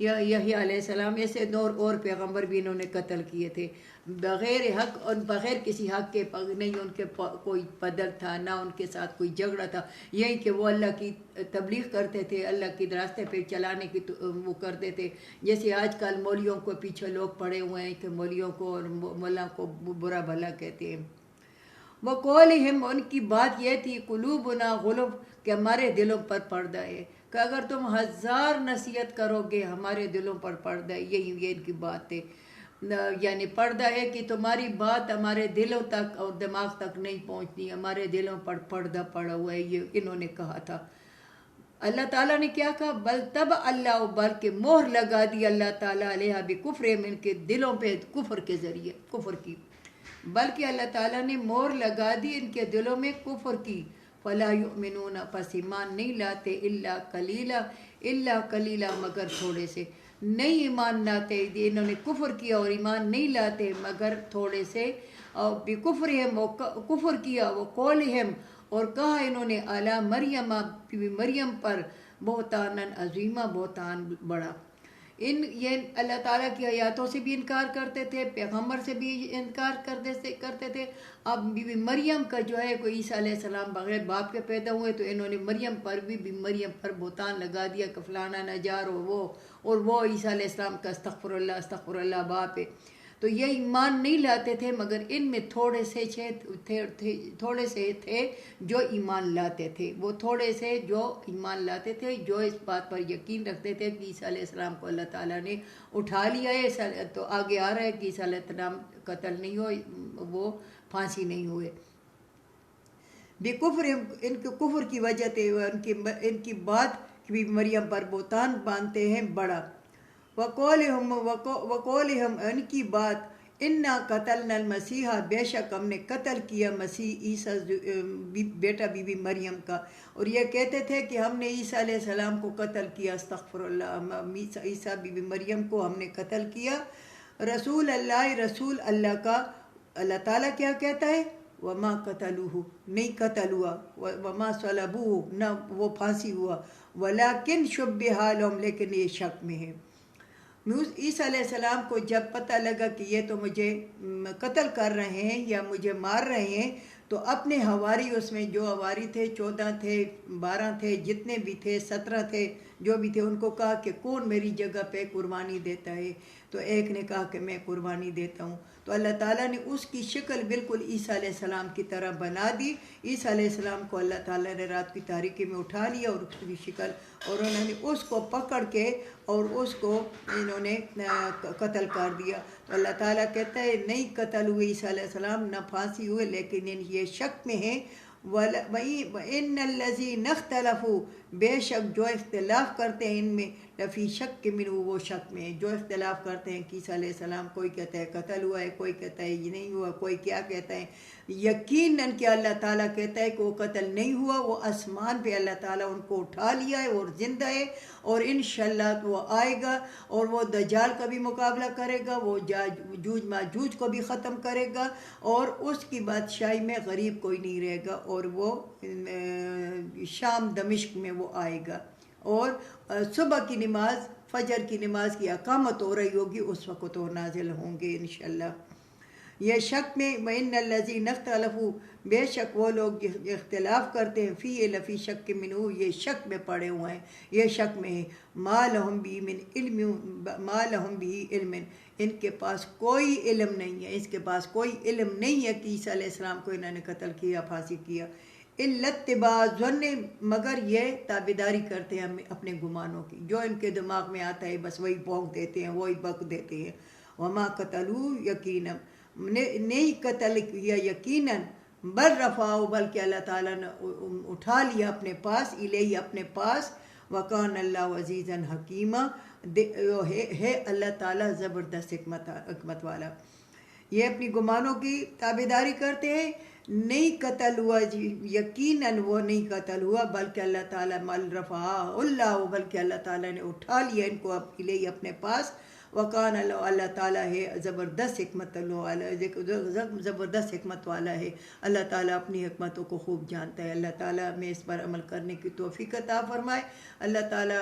یحییٰ علیہ السلام ایسے اور پیغمبر بھی انہوں نے قتل کیے تھے بغیر حق اور بغیر کسی حق کے، نہیں ان کے کوئی بدل تھا، نہ ان کے ساتھ کوئی جھگڑا تھا، یہی کہ وہ اللہ کی تبلیغ کرتے تھے، اللہ کی راستے پہ چلانے کی وہ کرتے تھے. جیسے آج کل مولیوں کو پیچھے لوگ پڑے ہوئے ہیں کہ مولیوں کو اور مولا کو برا بھلا کہتے ہیں. وَقَوْلِهِمْ ان کی بات یہ تھی قُلُوبُنَا غُلُفٌ کہ ہمارے دلوں پر پردہ ہے، کہ اگر تم 1000 نصیحت کرو گے ہمارے دلوں پر پردہ ہے. یہ ان کی بات ہے، یعنی پردہ ہے کہ تمہاری بات ہمارے دلوں تک اور دماغ تک نہیں پہنچتی، ہمارے دلوں پر پردہ پڑا ہوا ہے. یہ انہوں نے کہا تھا. اللہ تعالیٰ نے کیا کہا؟ بل تب اللہ، بلکہ مہر لگا دی اللہ تعالیٰ علیہ بکفرہم ان کے دلوں پہ کفر کے ذریعے، کفر کی، بلکہ اللہ تعالیٰ نے مہر لگا دی ان کے دلوں میں کفر کی. فلا یؤمنون پس ایمان نہیں لاتے الا قلیلا، الا قلیلا مگر تھوڑے سے، نہیں ایمان لاتے. انہوں نے کفر کیا اور ایمان نہیں لاتے مگر تھوڑے سے. اور بکفرہم وہ کفر کیا، وہ قولہم اور کہا انہوں نے علی مریم مریم پر بہتانن عظیمہ، بہتان بڑا. یہ اللہ تعالیٰ کی آیاتوں سے بھی انکار کرتے تھے، پیغمبر سے بھی انکار کرتے تھے. اب بی بی مریم کا جو ہے کوئی عیسیٰ علیہ السلام بغیر باپ کے پیدا ہوئے تو انہوں نے مریم پر بھی مریم پر بہتان لگا دیا کہ فلانا نجار اور وہ عیسیٰ علیہ السلام کا استغفر اللہ باپ ہے. تو یہ ایمان نہیں لاتے تھے مگر ان میں تھوڑے سے تھے جو ایمان لاتے تھے. وہ تھوڑے سے جو ایمان لاتے تھے، جو اس بات پر یقین رکھتے تھے کہ عیسیٰ علیہ السلام کو اللہ تعالیٰ نے اٹھا لیا ہے. تو آگے آ رہا ہے کہ عیسیٰ علیہ السلام قتل نہیں ہوئے، وہ پھانسی نہیں ہوئے. بکفر ان کے کفر کی وجہ سے ان کی بات کہ مریم پر بہتان باندھتے ہیں بڑا. وقولہم ان کی بات انا قتلنا المسیح بے شک ہم نے قتل کیا مسیح عیسیٰ بیٹا بی بی مریم کا. اور یہ کہتے تھے کہ ہم نے عیسیٰ علیہ السلام کو قتل کیا، استغفر اللہ، عیسیٰ بی بی مریم کو ہم نے قتل کیا. رسول اللہ کا. اللہ تعالیٰ کیا کہتا ہے؟ وما قتلوہ نہیں قتل ہوا، وما صلبوہ نہ وہ پھانسی ہوا، ولیکن شبہ لہم لیکن یہ شک میں ہے. عیسیٰ علیہ السلام کو جب پتہ لگا کہ یہ تو مجھے قتل کر رہے ہیں یا مجھے مار رہے ہیں، تو اپنے حواری، اس میں جو حواری تھے 14 تھے، 12 تھے، جتنے بھی تھے 17 تھے، جو بھی تھے، ان کو کہا کہ کون میری جگہ پہ قربانی دیتا ہے؟ تو ایک نے کہا کہ میں قربانی دیتا ہوں. تو اللہ تعالیٰ نے اس کی شکل بالکل عیسیٰ علیہ السلام کی طرح بنا دی. عیسیٰ علیہ السلام کو اللہ تعالیٰ نے رات کی تاریکی میں اٹھا لیا اور اس کی شکل، اور انہوں نے اس کو پکڑ کے اور اس کو انہوں نے قتل کر دیا. تو اللہ تعالیٰ کہتا ہے نہیں قتل ہوئے عیسیٰ علیہ السلام، نہ پھانسی ہوئے، لیکن یہ شک میں ہیں. وَإِنَّ الَّذِينَ اخْتَلَفُوا بے شک جو اختلاف کرتے ہیں ان میں، لفی شک منہ وہ شک میں، جو اختلاف کرتے ہیں کہ عیسیٰ علیہ السلام، کوئی کہتا ہے قتل ہوا ہے، کوئی کہتا ہے یہ نہیں ہوا، کوئی کیا کہتا ہے. یقیناً کہ اللہ تعالیٰ کہتا ہے کہ وہ قتل نہیں ہوا، وہ آسمان پہ اللہ تعالیٰ ان کو اٹھا لیا ہے اور زندہ ہے، اور انشاءاللہ وہ آئے گا اور وہ دجال کا بھی مقابلہ کرے گا، وہ جوج ماجوج کو بھی ختم کرے گا، اور اس کی بادشاہی میں غریب کوئی نہیں رہے گا، اور وہ شام دمشق میں وہ آئے گا. اور صبح کی نماز، فجر کی نماز کی اقامت ہو رہی ہوگی، اس وقت وہ نازل ہوں گے انشاءاللہ. یہ شک میں وَإِنَّ الَّذِينَ اخْتَلَفُوا بے شک وہ لوگ اختلاف کرتے ہیں، فی لفی شک منہ یہ شک میں پڑے ہوئے ہیں، یہ شک میں ہے. ما لہم بھی علم ان کے پاس کوئی علم نہیں ہے، اس کے پاس کوئی علم نہیں ہے کہ عیسیٰ علیہ السلام کو انہوں نے قتل کیا، پھانسی کیا. الا اتباع ظن مگر یہ تابعداری کرتے ہیں اپنے گمانوں کی، جو ان کے دماغ میں آتا ہے بس وہی بھونک دیتے ہیں، وہی بک دیتے ہیں. وما قتلوا یقینا نہیں قتل کیا یقیناً، بل رفعہ بلکہ اللہ تعالیٰ نے اٹھا لیا اپنے پاس، الیہ اپنے پاس. وکان اللہ عزیزا حکیمہ ہے اللہ تعالیٰ زبردست حکمت والا. یہ اپنی گمانوں کی تابعداری کرتے ہیں. نہیں قتل ہوا، یقیناً وہ نہیں قتل ہوا، بلکہ اللہ تعالیٰ مل رفع اللہ، بلکہ اللہ تعالیٰ نے اٹھا لیا ان کو الیہ اپنے پاس. وقان اللہ تعالیٰ ہے زبردست حکمت والا، زبردست حکمت والا ہے۔ اللہ تعالیٰ اپنی حکمتوں کو خوب جانتا ہے۔ اللہ تعالیٰ ہمیں اس پر عمل کرنے کی توفیق عطا فرمائے۔ اللہ تعالیٰ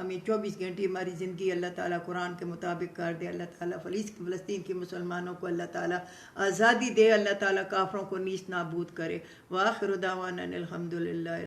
ہمیں 24 گھنٹے ہماری زندگی اللہ تعالیٰ قرآن کے مطابق کر دے۔ اللہ تعالیٰ فلسطین کے مسلمانوں کو اللہ تعالیٰ آزادی دے۔ اللہ تعالیٰ کافروں کو نیست نابود کرے۔ وآخر دعوانا الحمدللہ۔